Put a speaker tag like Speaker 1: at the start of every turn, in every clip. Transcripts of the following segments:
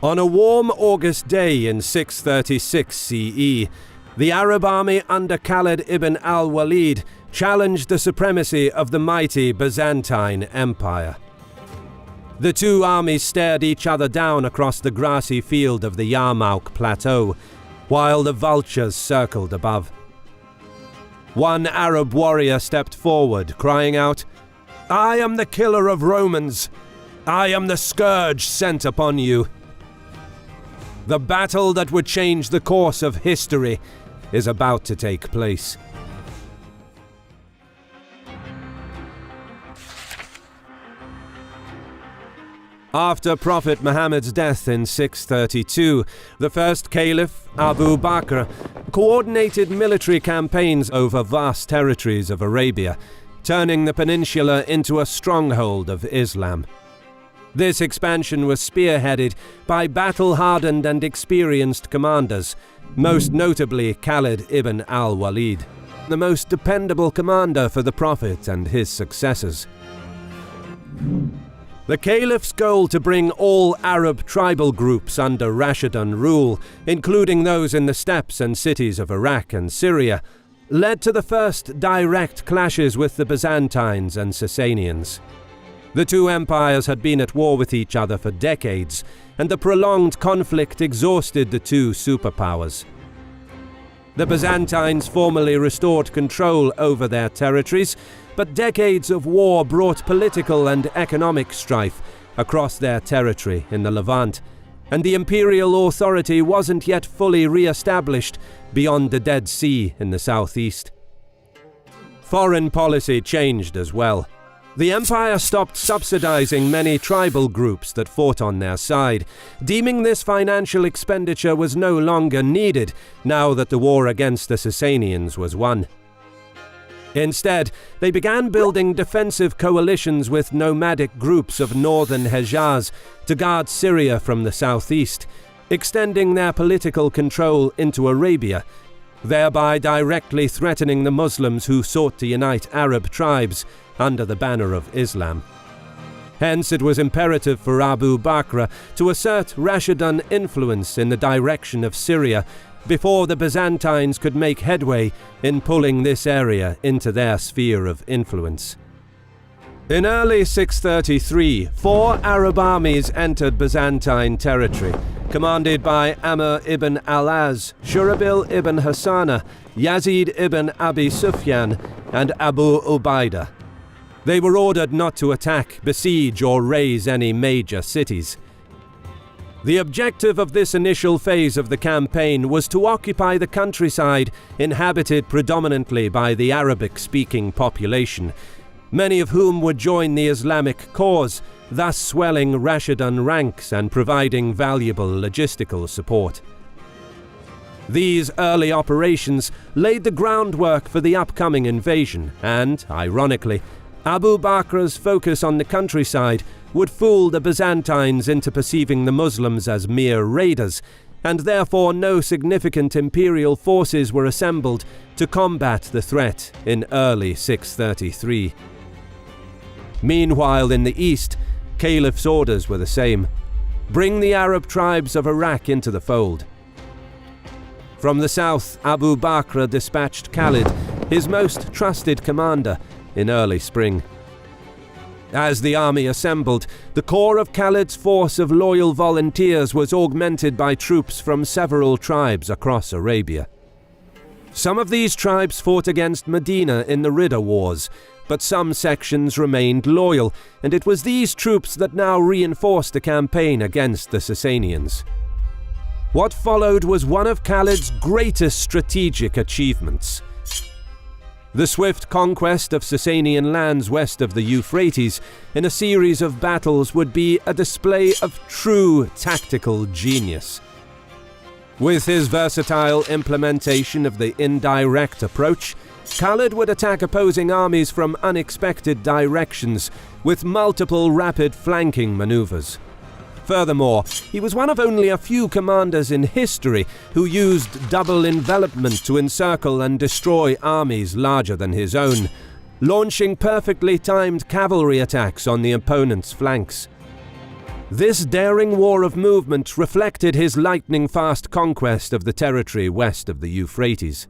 Speaker 1: On a warm August day in 636 CE, the Arab army under Khalid ibn al-Walid challenged the supremacy of the mighty Byzantine Empire. The two armies stared each other down across the grassy field of the Yarmuk plateau, while the vultures circled above. One Arab warrior stepped forward, crying out, "I am the killer of Romans! I am the scourge sent upon you!" The battle that would change the course of history is about to take place. After Prophet Muhammad's death in 632, the first caliph, Abu Bakr, coordinated military campaigns over vast territories of Arabia, turning the peninsula into a stronghold of Islam. This expansion was spearheaded by battle-hardened and experienced commanders, most notably Khalid ibn al-Walid, the most dependable commander for the Prophet and his successors. The caliph's goal to bring all Arab tribal groups under Rashidun rule, including those in the steppes and cities of Iraq and Syria, led to the first direct clashes with the Byzantines and Sasanians. The two empires had been at war with each other for decades, and the prolonged conflict exhausted the two superpowers. The Byzantines formally restored control over their territories, but decades of war brought political and economic strife across their territory in the Levant, and the imperial authority wasn't yet fully re-established beyond the Dead Sea in the southeast. Foreign policy changed as well. The empire stopped subsidizing many tribal groups that fought on their side, deeming this financial expenditure was no longer needed now that the war against the Sasanians was won. Instead, they began building defensive coalitions with nomadic groups of northern Hejaz to guard Syria from the southeast, extending their political control into Arabia, thereby directly threatening the Muslims who sought to unite Arab tribes under the banner of Islam. Hence, it was imperative for Abu Bakr to assert Rashidun influence in the direction of Syria before the Byzantines could make headway in pulling this area into their sphere of influence. In early 633, 4 Arab armies entered Byzantine territory, commanded by Amr ibn al-Az, Shurabil ibn Hassana, Yazid ibn Abi Sufyan, and Abu Ubaidah. They were ordered not to attack, besiege, or raze any major cities. The objective of this initial phase of the campaign was to occupy the countryside inhabited predominantly by the Arabic-speaking population, many of whom would join the Islamic cause, thus swelling Rashidun ranks and providing valuable logistical support. These early operations laid the groundwork for the upcoming invasion and, ironically, Abu Bakr's focus on the countryside would fool the Byzantines into perceiving the Muslims as mere raiders, and therefore no significant imperial forces were assembled to combat the threat in early 633. Meanwhile, in the east, Caliph's orders were the same: bring the Arab tribes of Iraq into the fold. From the south, Abu Bakr dispatched Khalid, his most trusted commander, in early spring. As the army assembled, the core of Khalid's force of loyal volunteers was augmented by troops from several tribes across Arabia. Some of these tribes fought against Medina in the Ridda Wars, but some sections remained loyal, and it was these troops that now reinforced the campaign against the Sasanians. What followed was one of Khalid's greatest strategic achievements. The swift conquest of Sasanian lands west of the Euphrates in a series of battles would be a display of true tactical genius. With his versatile implementation of the indirect approach, Khalid would attack opposing armies from unexpected directions with multiple rapid flanking maneuvers. Furthermore, he was one of only a few commanders in history who used double envelopment to encircle and destroy armies larger than his own, launching perfectly timed cavalry attacks on the opponent's flanks. This daring war of movement reflected his lightning-fast conquest of the territory west of the Euphrates.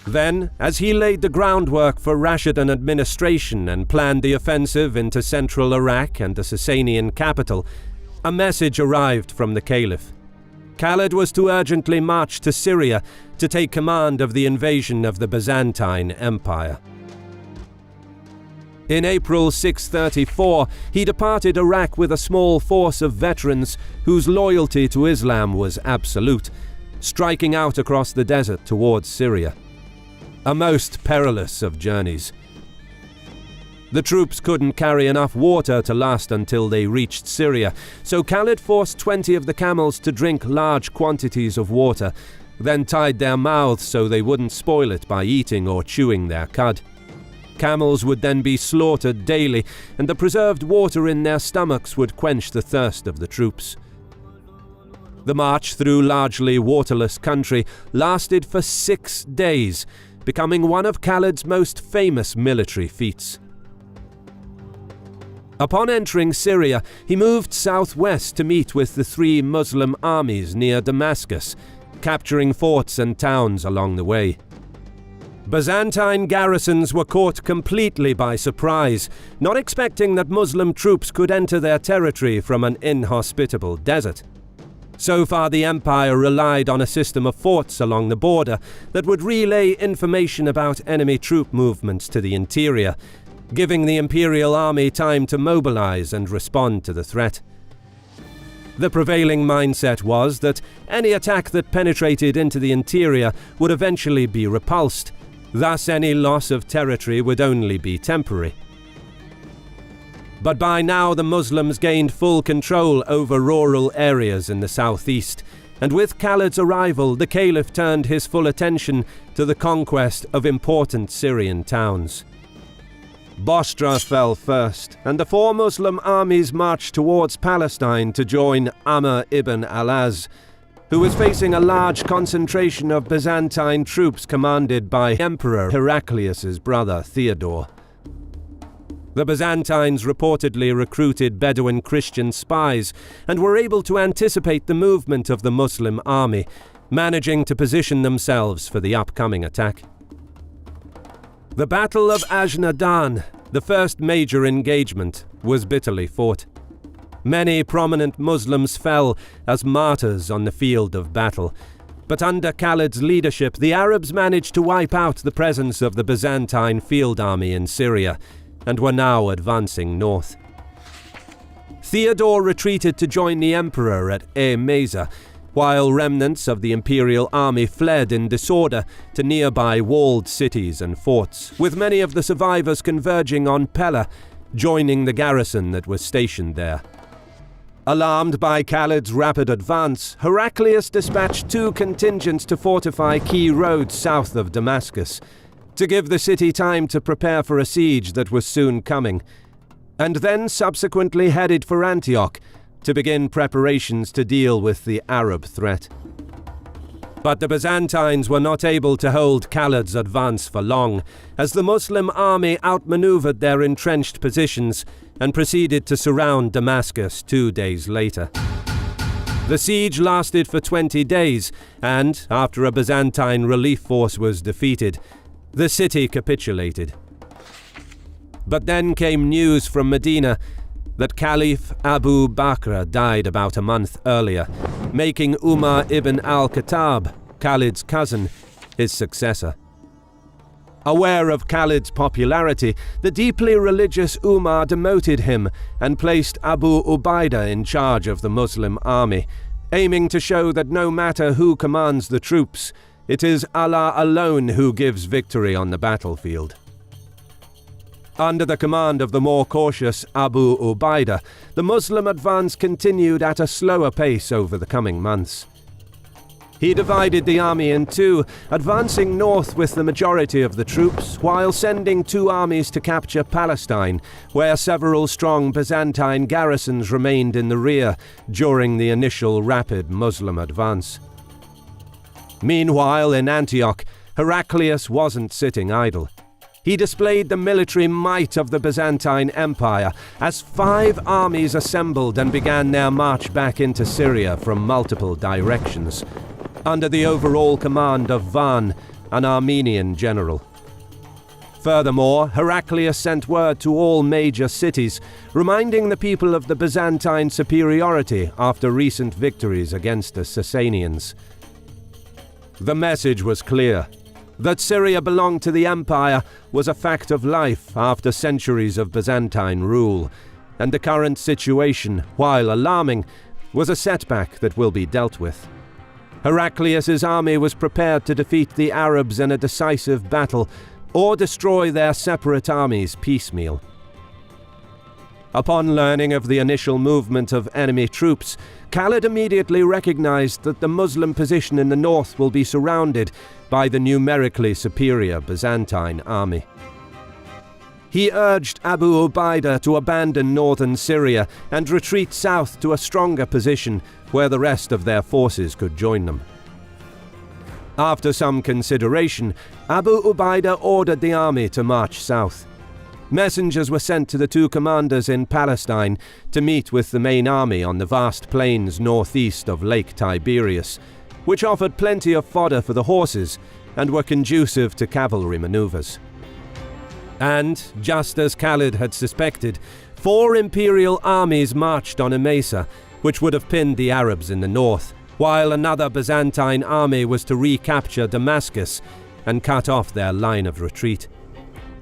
Speaker 1: Then, as he laid the groundwork for Rashidun administration and planned the offensive into central Iraq and the Sasanian capital, a message arrived from the Caliph. Khalid was to urgently march to Syria to take command of the invasion of the Byzantine Empire. In April 634, he departed Iraq with a small force of veterans whose loyalty to Islam was absolute, striking out across the desert towards Syria. A most perilous of journeys. The troops couldn't carry enough water to last until they reached Syria, so Khalid forced 20 of the camels to drink large quantities of water, then tied their mouths so they wouldn't spoil it by eating or chewing their cud. Camels would then be slaughtered daily, and the preserved water in their stomachs would quench the thirst of the troops. The march through largely waterless country lasted for 6 days, becoming one of Khalid's most famous military feats. Upon entering Syria, he moved southwest to meet with the 3 Muslim armies near Damascus, capturing forts and towns along the way. Byzantine garrisons were caught completely by surprise, not expecting that Muslim troops could enter their territory from an inhospitable desert. So far, the empire relied on a system of forts along the border that would relay information about enemy troop movements to the interior, giving the imperial army time to mobilize and respond to the threat. The prevailing mindset was that any attack that penetrated into the interior would eventually be repulsed. Thus, any loss of territory would only be temporary. But by now the Muslims gained full control over rural areas in the southeast, and with Khalid's arrival the Caliph turned his full attention to the conquest of important Syrian towns. Bostra fell first, and the 4 Muslim armies marched towards Palestine to join Amr ibn al-Az, who was facing a large concentration of Byzantine troops commanded by Emperor Heraclius's brother Theodore. The Byzantines reportedly recruited Bedouin Christian spies and were able to anticipate the movement of the Muslim army, managing to position themselves for the upcoming attack. The Battle of Ajnadan, the first major engagement, was bitterly fought. Many prominent Muslims fell as martyrs on the field of battle, but under Khalid's leadership the Arabs managed to wipe out the presence of the Byzantine field army in Syria, and were now advancing north. Theodore retreated to join the emperor at Meza, while remnants of the imperial army fled in disorder to nearby walled cities and forts, with many of the survivors converging on Pella, joining the garrison that was stationed there. Alarmed by Khalid's rapid advance, Heraclius dispatched 2 contingents to fortify key roads south of Damascus, to give the city time to prepare for a siege that was soon coming, and then subsequently headed for Antioch to begin preparations to deal with the Arab threat. But the Byzantines were not able to hold Khalid's advance for long, as the Muslim army outmaneuvered their entrenched positions and proceeded to surround Damascus 2 days later. The siege lasted for 20 days, and, after a Byzantine relief force was defeated, the city capitulated. But then came news from Medina that Caliph Abu Bakr died about a month earlier, making Umar ibn al-Khattab, Khalid's cousin, his successor. Aware of Khalid's popularity, the deeply religious Umar demoted him and placed Abu Ubaidah in charge of the Muslim army, aiming to show that no matter who commands the troops, it is Allah alone who gives victory on the battlefield. Under the command of the more cautious Abu Ubaidah, the Muslim advance continued at a slower pace over the coming months. He divided the army in 2, advancing north with the majority of the troops, while sending 2 armies to capture Palestine, where several strong Byzantine garrisons remained in the rear during the initial rapid Muslim advance. Meanwhile, in Antioch, Heraclius wasn't sitting idle. He displayed the military might of the Byzantine Empire as 5 armies assembled and began their march back into Syria from multiple directions, under the overall command of Van, an Armenian general. Furthermore, Heraclius sent word to all major cities, reminding the people of the Byzantine superiority after recent victories against the Sasanians. The message was clear. That Syria belonged to the empire was a fact of life after centuries of Byzantine rule, and the current situation, while alarming, was a setback that will be dealt with. Heraclius's army was prepared to defeat the Arabs in a decisive battle, or destroy their separate armies piecemeal. Upon learning of the initial movement of enemy troops, Khalid immediately recognized that the Muslim position in the north will be surrounded by the numerically superior Byzantine army. He urged Abu Ubaidah to abandon northern Syria and retreat south to a stronger position where the rest of their forces could join them. After some consideration, Abu Ubaidah ordered the army to march south. Messengers were sent to the 2 commanders in Palestine to meet with the main army on the vast plains northeast of Lake Tiberias, which offered plenty of fodder for the horses and were conducive to cavalry maneuvers. And, just as Khalid had suspected, 4 imperial armies marched on Emesa, which would have pinned the Arabs in the north, while another Byzantine army was to recapture Damascus and cut off their line of retreat.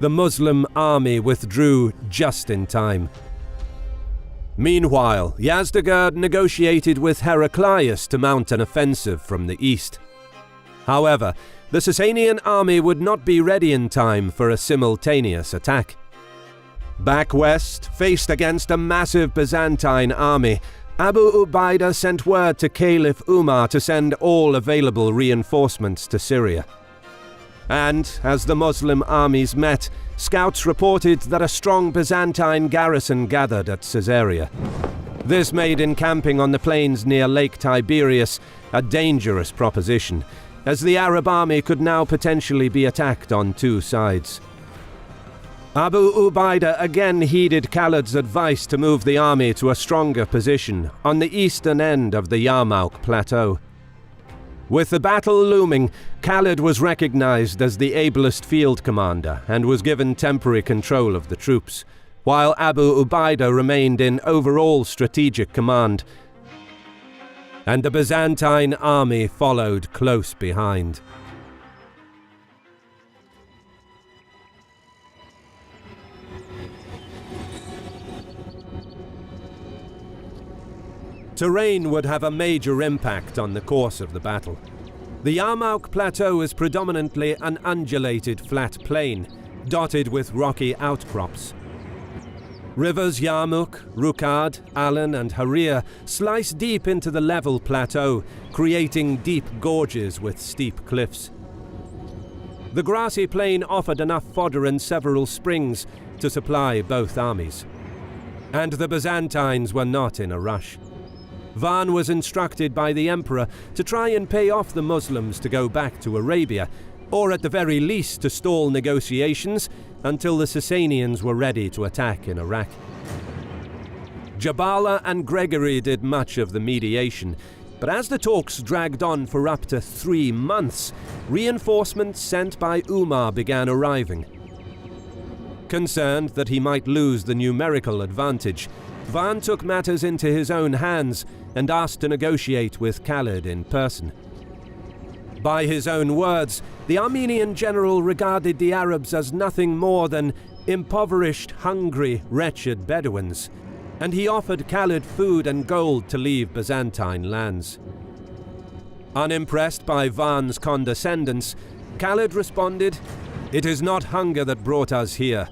Speaker 1: The Muslim army withdrew just in time. Meanwhile, Yazdegerd negotiated with Heraclius to mount an offensive from the east. However, the Sasanian army would not be ready in time for a simultaneous attack. Back west, faced against a massive Byzantine army, Abu Ubaidah sent word to Caliph Umar to send all available reinforcements to Syria. And, as the Muslim armies met, scouts reported that a strong Byzantine garrison gathered at Caesarea. This made encamping on the plains near Lake Tiberias a dangerous proposition, as the Arab army could now potentially be attacked on 2 sides. Abu Ubaidah again heeded Khalid's advice to move the army to a stronger position on the eastern end of the Yarmuk plateau. With the battle looming, Khalid was recognized as the ablest field commander and was given temporary control of the troops, while Abu Ubaidah remained in overall strategic command, and the Byzantine army followed close behind. Terrain would have a major impact on the course of the battle. The Yarmuk Plateau is predominantly an undulated flat plain, dotted with rocky outcrops. Rivers Yarmuk, Rukad, Alan and Harir slice deep into the level plateau, creating deep gorges with steep cliffs. The grassy plain offered enough fodder and several springs to supply both armies. And the Byzantines were not in a rush. Van was instructed by the emperor to try and pay off the Muslims to go back to Arabia, or at the very least to stall negotiations until the Sasanians were ready to attack in Iraq. Jabala and Gregory did much of the mediation, but as the talks dragged on for up to 3 months, reinforcements sent by Umar began arriving. Concerned that he might lose the numerical advantage, Van took matters into his own hands and asked to negotiate with Khalid in person. By his own words, the Armenian general regarded the Arabs as nothing more than impoverished, hungry, wretched Bedouins, and he offered Khalid food and gold to leave Byzantine lands. Unimpressed by Van's condescendence, Khalid responded, "It is not hunger that brought us here,"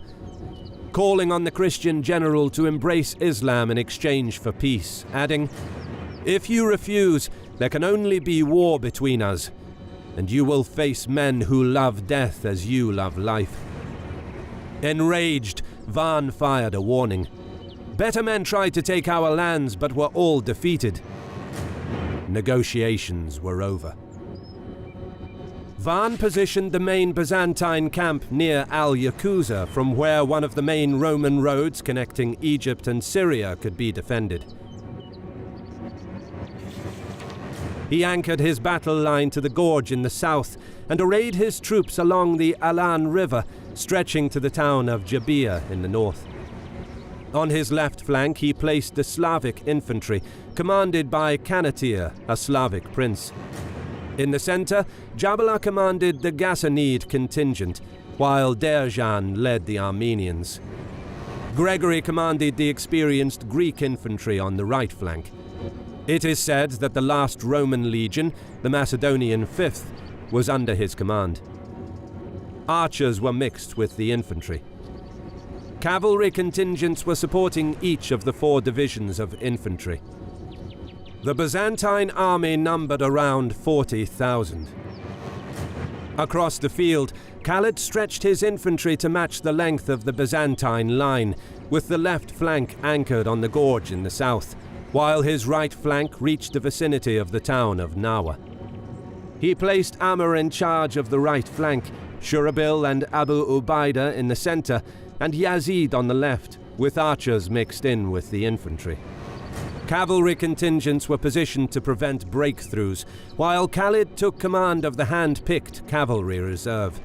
Speaker 1: calling on the Christian general to embrace Islam in exchange for peace, adding, "If you refuse, there can only be war between us, and you will face men who love death as you love life." Enraged, Van fired a warning. Better men tried to take our lands but were all defeated. Negotiations were over. Van positioned the main Byzantine camp near Al-Yakuza, from where one of the main Roman roads connecting Egypt and Syria could be defended. He anchored his battle line to the gorge in the south and arrayed his troops along the Alan River, stretching to the town of Jabia in the north. On his left flank he placed the Slavic infantry, commanded by Kanatir, a Slavic prince. In the center, Jabala commanded the Ghassanid contingent, while Derjan led the Armenians. Gregory commanded the experienced Greek infantry on the right flank. It is said that the last Roman legion, the Macedonian 5th, was under his command. Archers were mixed with the infantry. Cavalry contingents were supporting each of the 4 divisions of infantry. The Byzantine army numbered around 40,000. Across the field, Khalid stretched his infantry to match the length of the Byzantine line, with the left flank anchored on the gorge in the south, while his right flank reached the vicinity of the town of Nawa. He placed Amr in charge of the right flank, Shurabil and Abu Ubaidah in the center, and Yazid on the left, with archers mixed in with the infantry. Cavalry contingents were positioned to prevent breakthroughs, while Khalid took command of the hand-picked cavalry reserve.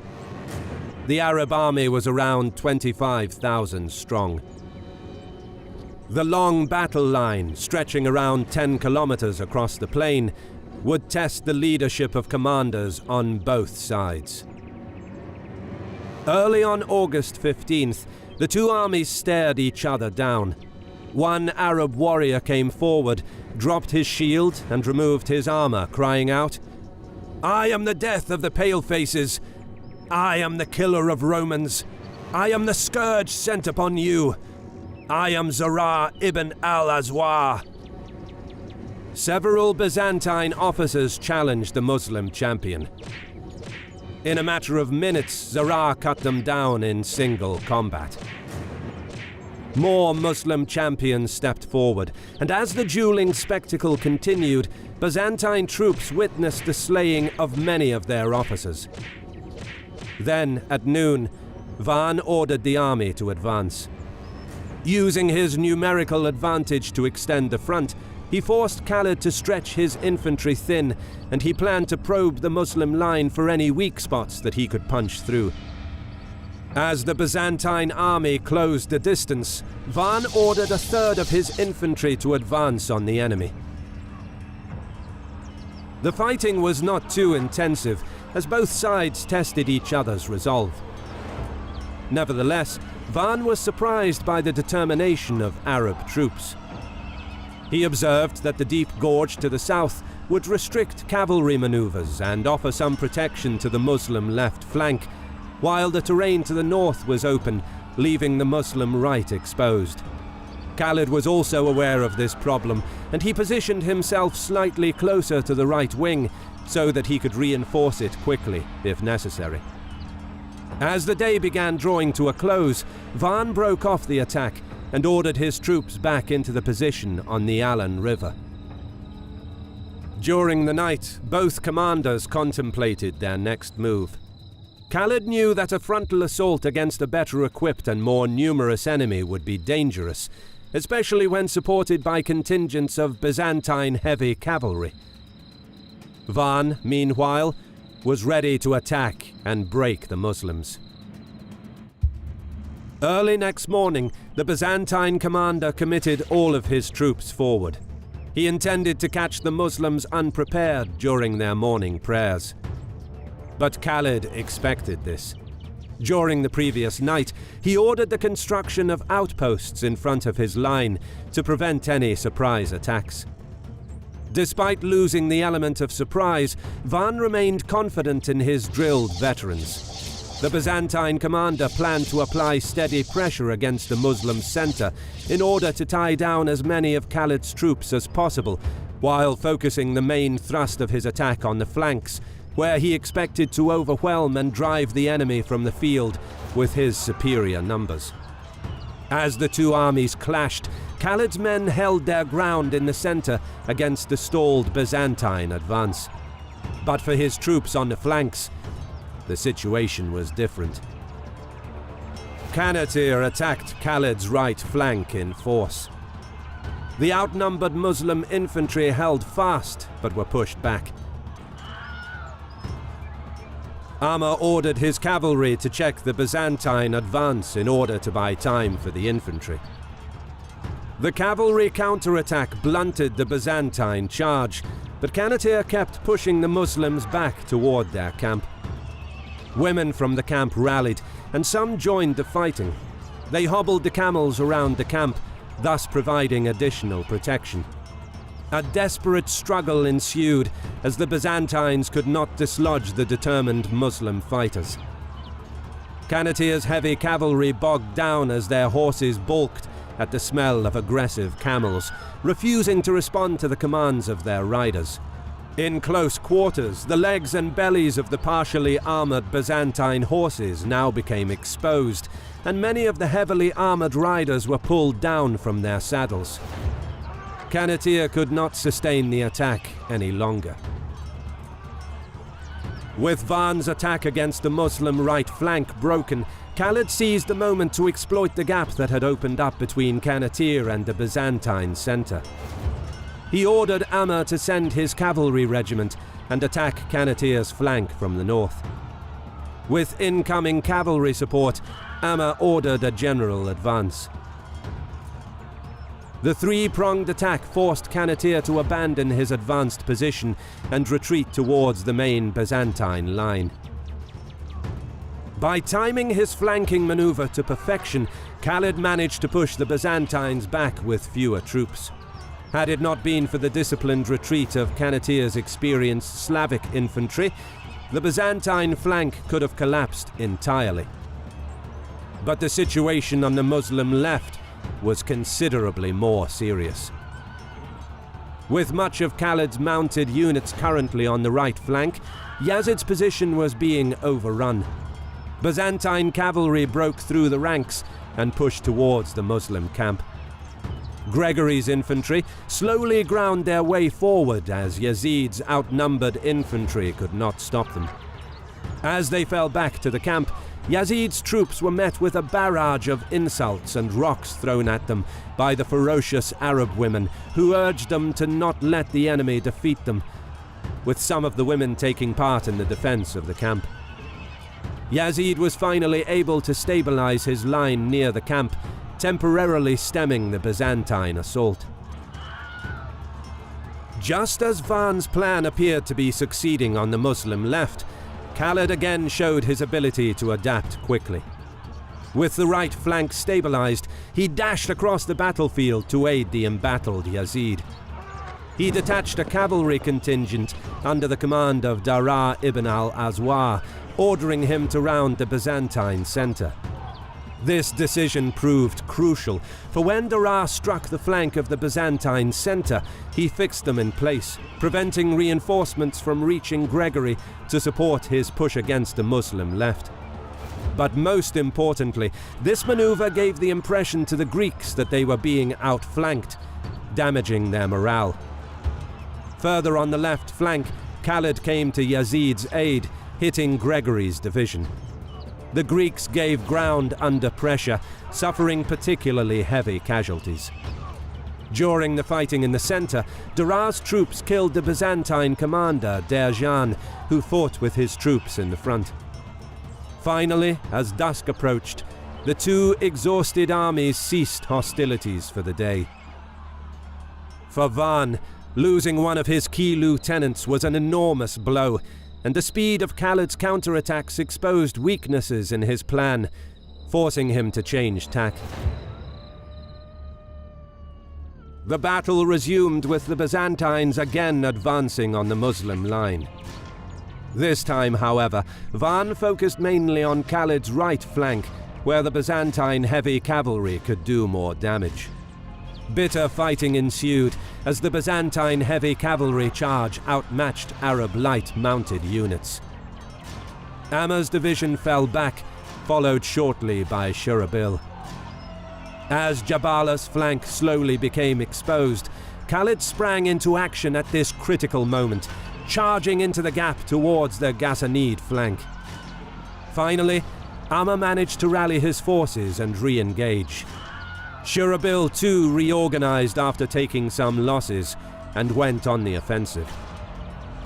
Speaker 1: The Arab army was around 25,000 strong. The long battle line, stretching around 10 kilometers across the plain, would test the leadership of commanders on both sides. Early on August 15th, the two armies stared each other down. One Arab warrior came forward, dropped his shield and removed his armor, crying out, "I am the death of the palefaces. I am the killer of Romans. I am the scourge sent upon you. I am Zara ibn al-Azwar." Several Byzantine officers challenged the Muslim champion. In a matter of minutes, Zara cut them down in single combat. More Muslim champions stepped forward, and as the dueling spectacle continued, Byzantine troops witnessed the slaying of many of their officers. Then, at noon, Van ordered the army to advance. Using his numerical advantage to extend the front, he forced Khalid to stretch his infantry thin, and he planned to probe the Muslim line for any weak spots that he could punch through. As the Byzantine army closed the distance, Van ordered a third of his infantry to advance on the enemy. The fighting was not too intensive, as both sides tested each other's resolve. Nevertheless, Van was surprised by the determination of Arab troops. He observed that the deep gorge to the south would restrict cavalry maneuvers and offer some protection to the Muslim left flank, while the terrain to the north was open, leaving the Muslim right exposed. Khalid was also aware of this problem, and he positioned himself slightly closer to the right wing so that he could reinforce it quickly if necessary. As the day began drawing to a close, Van broke off the attack and ordered his troops back into the position on the Alan River. During the night, both commanders contemplated their next move. Khalid knew that a frontal assault against a better equipped and more numerous enemy would be dangerous, especially when supported by contingents of Byzantine heavy cavalry. Van, meanwhile, was ready to attack and break the Muslims. Early next morning, the Byzantine commander committed all of his troops forward. He intended to catch the Muslims unprepared during their morning prayers. But Khalid expected this. During the previous night, he ordered the construction of outposts in front of his line to prevent any surprise attacks. Despite losing the element of surprise, Van remained confident in his drilled veterans. The Byzantine commander planned to apply steady pressure against the Muslim center in order to tie down as many of Khalid's troops as possible, while focusing the main thrust of his attack on the flanks, where he expected to overwhelm and drive the enemy from the field with his superior numbers. As the two armies clashed, Khalid's men held their ground in the center against the stalled Byzantine advance. But for his troops on the flanks, the situation was different. Kanatir attacked Khalid's right flank in force. The outnumbered Muslim infantry held fast, but were pushed back. Amr ordered his cavalry to check the Byzantine advance in order to buy time for the infantry. The cavalry counterattack blunted the Byzantine charge, but Kanatir kept pushing the Muslims back toward their camp. Women from the camp rallied, and some joined the fighting. They hobbled the camels around the camp, thus providing additional protection. A desperate struggle ensued as the Byzantines could not dislodge the determined Muslim fighters. Kanatir's heavy cavalry bogged down as their horses balked at the smell of aggressive camels, refusing to respond to the commands of their riders. In close quarters, the legs and bellies of the partially armoured Byzantine horses now became exposed, and many of the heavily armoured riders were pulled down from their saddles. Kanatir could not sustain the attack any longer. With Van's attack against the Muslim right flank broken, Khalid seized the moment to exploit the gap that had opened up between Kanatir and the Byzantine centre. He ordered Amr to send his cavalry regiment and attack Kanatir's flank from the north. With incoming cavalry support, Amr ordered a general advance. The three-pronged attack forced Kanatir to abandon his advanced position and retreat towards the main Byzantine line. By timing his flanking maneuver to perfection, Khalid managed to push the Byzantines back with fewer troops. Had it not been for the disciplined retreat of Kanatir's experienced Slavic infantry, the Byzantine flank could have collapsed entirely. But the situation on the Muslim left was considerably more serious. With much of Khalid's mounted units currently on the right flank, Yazid's position was being overrun. Byzantine cavalry broke through the ranks and pushed towards the Muslim camp. Gregory's infantry slowly ground their way forward as Yazid's outnumbered infantry could not stop them. As they fell back to the camp, Yazid's troops were met with a barrage of insults and rocks thrown at them by the ferocious Arab women, who urged them to not let the enemy defeat them, with some of the women taking part in the defense of the camp. Yazid was finally able to stabilize his line near the camp, temporarily stemming the Byzantine assault. Just as Van's plan appeared to be succeeding on the Muslim left, Khalid again showed his ability to adapt quickly. With the right flank stabilized, he dashed across the battlefield to aid the embattled Yazid. He detached a cavalry contingent under the command of Dara ibn al-Azwar, ordering him to round the Byzantine centre. This decision proved crucial, for when Dara struck the flank of the Byzantine centre, he fixed them in place, preventing reinforcements from reaching Gregory to support his push against the Muslim left. But most importantly, this maneuver gave the impression to the Greeks that they were being outflanked, damaging their morale. Further on the left flank, Khalid came to Yazid's aid, hitting Gregory's division. The Greeks gave ground under pressure, suffering particularly heavy casualties. During the fighting in the centre, Dara's troops killed the Byzantine commander, Derjan, who fought with his troops in the front. Finally, as dusk approached, the two exhausted armies ceased hostilities for the day. For Van, losing one of his key lieutenants was an enormous blow, and the speed of Khalid's counterattacks exposed weaknesses in his plan, forcing him to change tack. The battle resumed with the Byzantines again advancing on the Muslim line. This time, however, Van focused mainly on Khalid's right flank, where the Byzantine heavy cavalry could do more damage. Bitter fighting ensued as the Byzantine heavy cavalry charge outmatched Arab light mounted units. Amr's division fell back, followed shortly by Shurabil. As Jabala's flank slowly became exposed, Khalid sprang into action at this critical moment, charging into the gap towards the Ghassanid flank. Finally, Amma managed to rally his forces and re-engage. Shurabil too reorganized after taking some losses and went on the offensive.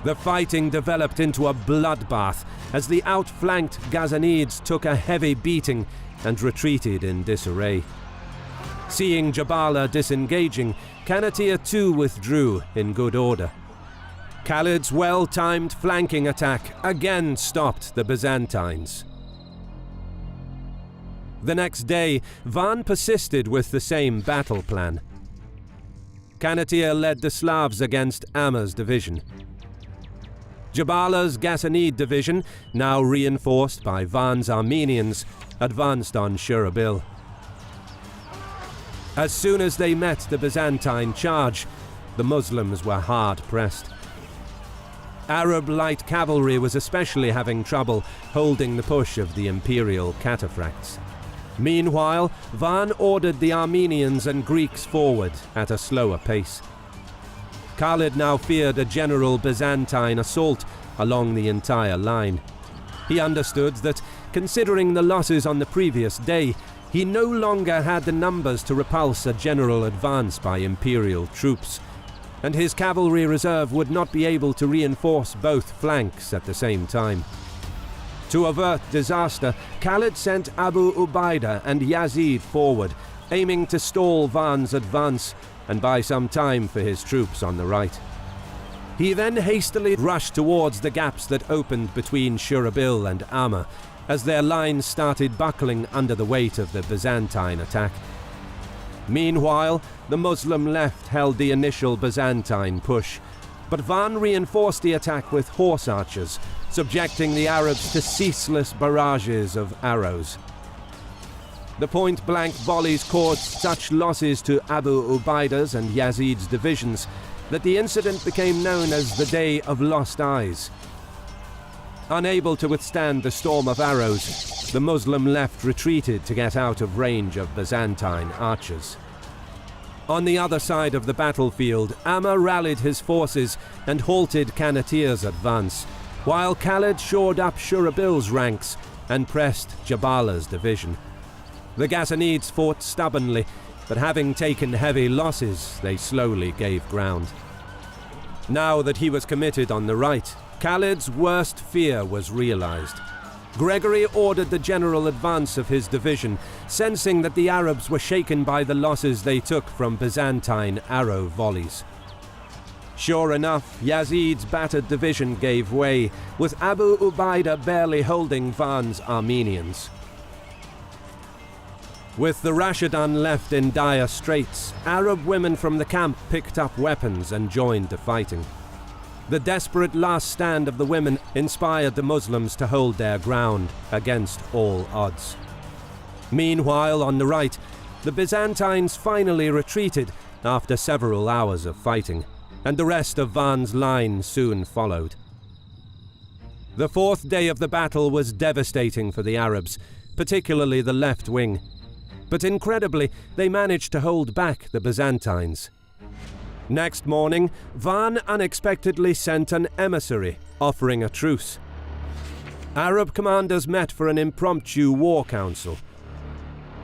Speaker 1: The fighting developed into a bloodbath as the outflanked Ghassanids took a heavy beating and retreated in disarray. Seeing Jabala disengaging, Kanatir too withdrew in good order. Khalid's well-timed flanking attack again stopped the Byzantines. The next day, Van persisted with the same battle plan. Kanatir led the Slavs against Amma's division. Jabala's Ghassanid division, now reinforced by Van's Armenians, advanced on Shurabil. As soon as they met the Byzantine charge, the Muslims were hard-pressed. Arab light cavalry was especially having trouble holding the push of the imperial cataphracts. Meanwhile, Van ordered the Armenians and Greeks forward at a slower pace. Khalid now feared a general Byzantine assault along the entire line. He understood that, considering the losses on the previous day, he no longer had the numbers to repulse a general advance by imperial troops, and his cavalry reserve would not be able to reinforce both flanks at the same time. To avert disaster, Khalid sent Abu Ubaidah and Yazid forward, aiming to stall Van's advance and buy some time for his troops on the right. He then hastily rushed towards the gaps that opened between Shurabil and Amma, as their lines started buckling under the weight of the Byzantine attack. Meanwhile, the Muslim left held the initial Byzantine push, but Van reinforced the attack with horse archers, subjecting the Arabs to ceaseless barrages of arrows. The point-blank volleys caused such losses to Abu Ubaidah's and Yazid's divisions that the incident became known as the Day of Lost Eyes. Unable to withstand the storm of arrows, the Muslim left retreated to get out of range of Byzantine archers. On the other side of the battlefield, Amma rallied his forces and halted Kanatir's advance, while Khalid shored up Shurabil's ranks and pressed Jabala's division. The Ghassanids fought stubbornly, but having taken heavy losses, they slowly gave ground. Now that he was committed on the right, Khalid's worst fear was realized. Gregory ordered the general advance of his division, sensing that the Arabs were shaken by the losses they took from Byzantine arrow volleys. Sure enough, Yazid's battered division gave way, with Abu Ubaidah barely holding Van's Armenians. With the Rashidan left in dire straits, Arab women from the camp picked up weapons and joined the fighting. The desperate last stand of the women inspired the Muslims to hold their ground against all odds. Meanwhile, on the right, the Byzantines finally retreated after several hours of fighting, and the rest of Van's line soon followed. The fourth day of the battle was devastating for the Arabs, particularly the left wing, but incredibly, they managed to hold back the Byzantines. Next morning, Van unexpectedly sent an emissary offering a truce. Arab commanders met for an impromptu war council.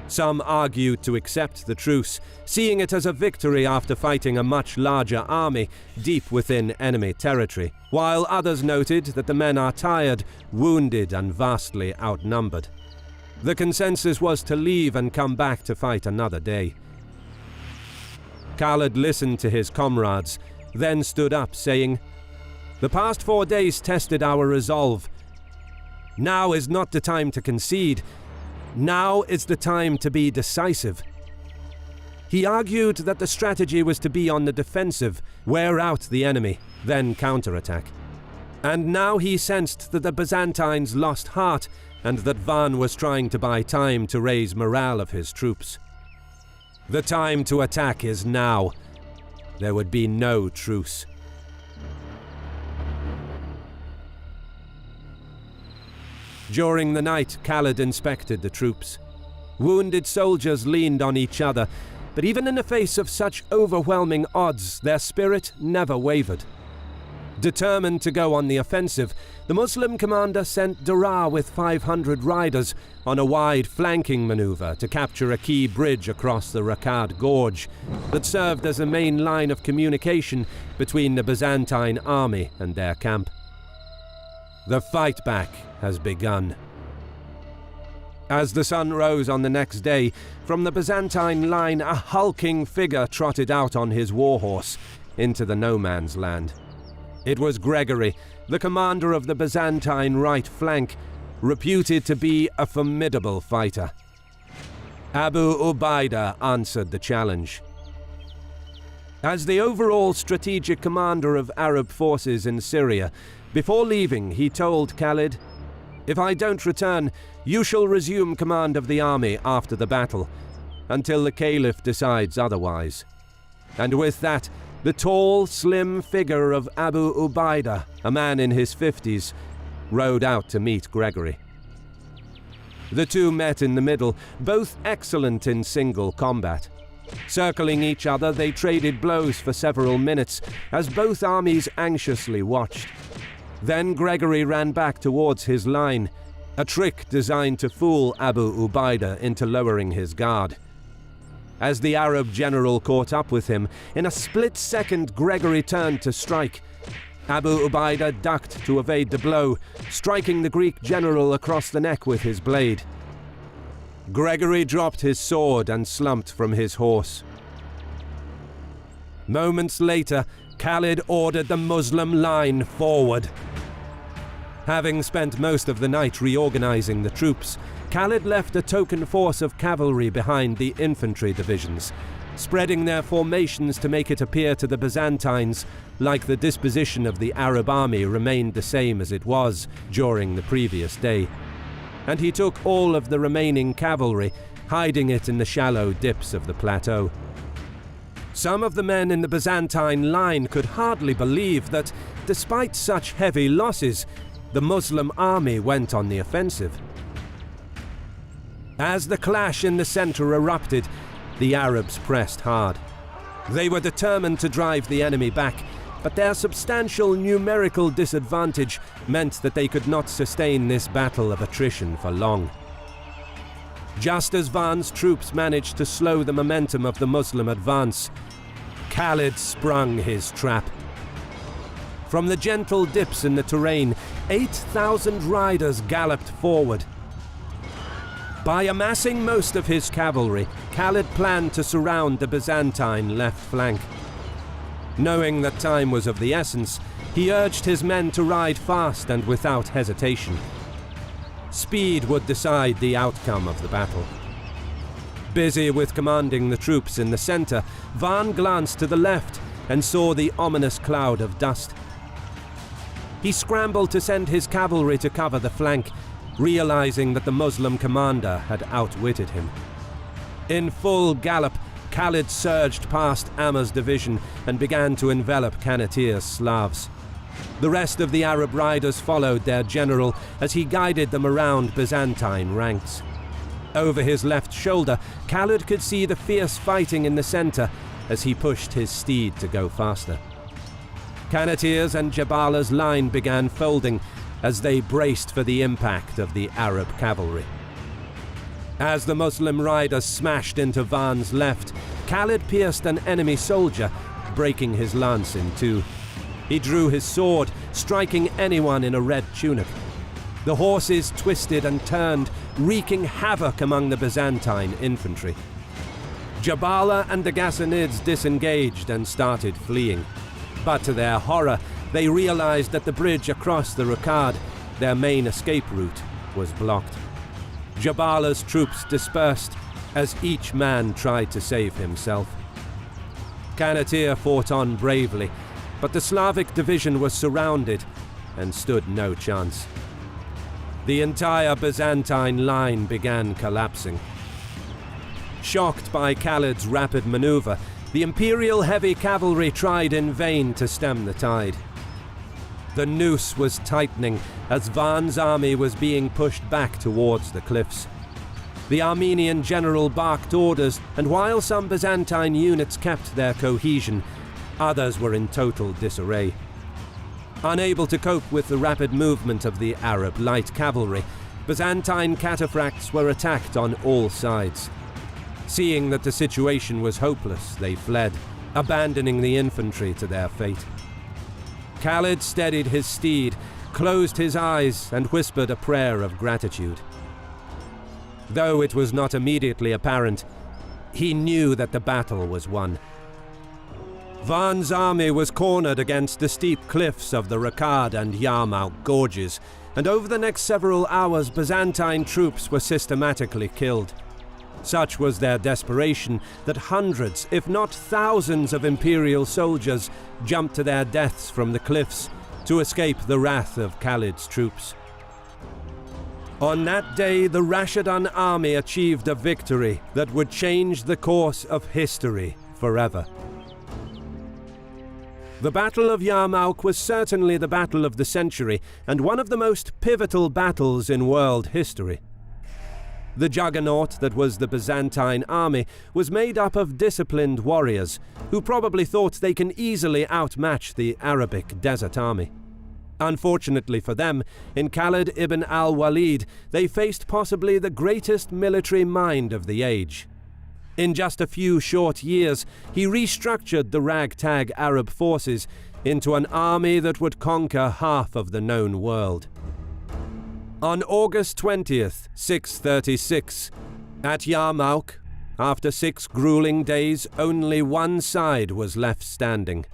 Speaker 1: Some argued to accept the truce, seeing it as a victory after fighting a much larger army deep within enemy territory, while others noted that the men are tired, wounded, and vastly outnumbered. The consensus was to leave and come back to fight another day. Khalid listened to his comrades, then stood up, saying, "The past 4 days tested our resolve. Now is not the time to concede. Now is the time to be decisive." He argued that the strategy was to be on the defensive, wear out the enemy, then counterattack. And now he sensed that the Byzantines lost heart and that Van was trying to buy time to raise morale of his troops. The time to attack is now. There would be no truce. During the night, Khalid inspected the troops. Wounded soldiers leaned on each other, but even in the face of such overwhelming odds, their spirit never wavered. Determined to go on the offensive, the Muslim commander sent Daraa with 500 riders on a wide flanking maneuver to capture a key bridge across the Raqqad Gorge that served as a main line of communication between the Byzantine army and their camp. The fight back has begun. As the sun rose on the next day, from the Byzantine line a hulking figure trotted out on his warhorse into the no-man's land. It was Gregory, the commander of the Byzantine right flank, reputed to be a formidable fighter. Abu Ubaidah answered the challenge. As the overall strategic commander of Arab forces in Syria, before leaving he told Khalid, "If I don't return, you shall resume command of the army after the battle, until the Caliph decides otherwise." And with that, the tall, slim figure of Abu Ubaidah, a man in his 50s, rode out to meet Gregory. The two met in the middle, both excellent in single combat. Circling each other, they traded blows for several minutes, as both armies anxiously watched. Then Gregory ran back towards his line, a trick designed to fool Abu Ubaidah into lowering his guard. As the Arab general caught up with him, in a split second Gregory turned to strike. Abu Ubaidah ducked to evade the blow, striking the Greek general across the neck with his blade. Gregory dropped his sword and slumped from his horse. Moments later, Khalid ordered the Muslim line forward. Having spent most of the night reorganizing the troops, Khalid left a token force of cavalry behind the infantry divisions, spreading their formations to make it appear to the Byzantines like the disposition of the Arab army remained the same as it was during the previous day. And he took all of the remaining cavalry, hiding it in the shallow dips of the plateau. Some of the men in the Byzantine line could hardly believe that, despite such heavy losses, the Muslim army went on the offensive. As the clash in the center erupted, the Arabs pressed hard. They were determined to drive the enemy back, but their substantial numerical disadvantage meant that they could not sustain this battle of attrition for long. Just as Van's troops managed to slow the momentum of the Muslim advance, Khalid sprung his trap. From the gentle dips in the terrain, 8,000 riders galloped forward. By amassing most of his cavalry, Khalid planned to surround the Byzantine left flank. Knowing that time was of the essence, he urged his men to ride fast and without hesitation. Speed would decide the outcome of the battle. Busy with commanding the troops in the center, Van glanced to the left and saw the ominous cloud of dust. He scrambled to send his cavalry to cover the flank, realizing that the Muslim commander had outwitted him. In full gallop, Khalid surged past Amr's division and began to envelop Kanatir's Slavs. The rest of the Arab riders followed their general as he guided them around Byzantine ranks. Over his left shoulder, Khalid could see the fierce fighting in the center as he pushed his steed to go faster. Kanatir's and Jabala's line began folding as they braced for the impact of the Arab cavalry. As the Muslim riders smashed into Van's left, Khalid pierced an enemy soldier, breaking his lance in two. He drew his sword, striking anyone in a red tunic. The horses twisted and turned, wreaking havoc among the Byzantine infantry. Jabala and the Ghassanids disengaged and started fleeing. But to their horror, they realized that the bridge across the Raqqad, their main escape route, was blocked. Jabala's troops dispersed as each man tried to save himself. Kanatir fought on bravely, but the Slavic division was surrounded and stood no chance. The entire Byzantine line began collapsing. Shocked by Khalid's rapid maneuver, the Imperial heavy cavalry tried in vain to stem the tide. The noose was tightening as Van's army was being pushed back towards the cliffs. The Armenian general barked orders, and while some Byzantine units kept their cohesion, others were in total disarray. Unable to cope with the rapid movement of the Arab light cavalry, Byzantine cataphracts were attacked on all sides. Seeing that the situation was hopeless, they fled, abandoning the infantry to their fate. Khalid steadied his steed, closed his eyes, and whispered a prayer of gratitude. Though it was not immediately apparent, he knew that the battle was won. Van's army was cornered against the steep cliffs of the Rakad and Yarmuk gorges, and over the next several hours Byzantine troops were systematically killed. Such was their desperation that hundreds, if not thousands, of imperial soldiers jumped to their deaths from the cliffs to escape the wrath of Khalid's troops. On that day, the Rashidun army achieved a victory that would change the course of history forever. The Battle of Yarmuk was certainly the battle of the century and one of the most pivotal battles in world history. The juggernaut that was the Byzantine army was made up of disciplined warriors who probably thought they can easily outmatch the Arabic desert army. Unfortunately for them, in Khalid ibn al-Walid, they faced possibly the greatest military mind of the age. In just a few short years, he restructured the ragtag Arab forces into an army that would conquer half of the known world. On August 20th, 636, at Yarmuk, after 6 grueling days, only one side was left standing.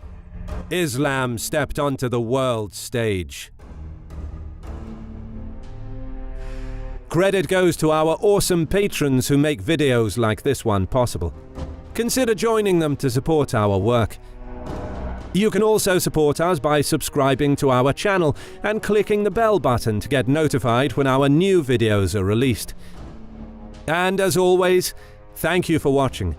Speaker 1: Islam stepped onto the world stage. Credit goes to our awesome patrons who make videos like this one possible. Consider joining them to support our work. You can also support us by subscribing to our channel and clicking the bell button to get notified when our new videos are released. And as always, thank you for watching.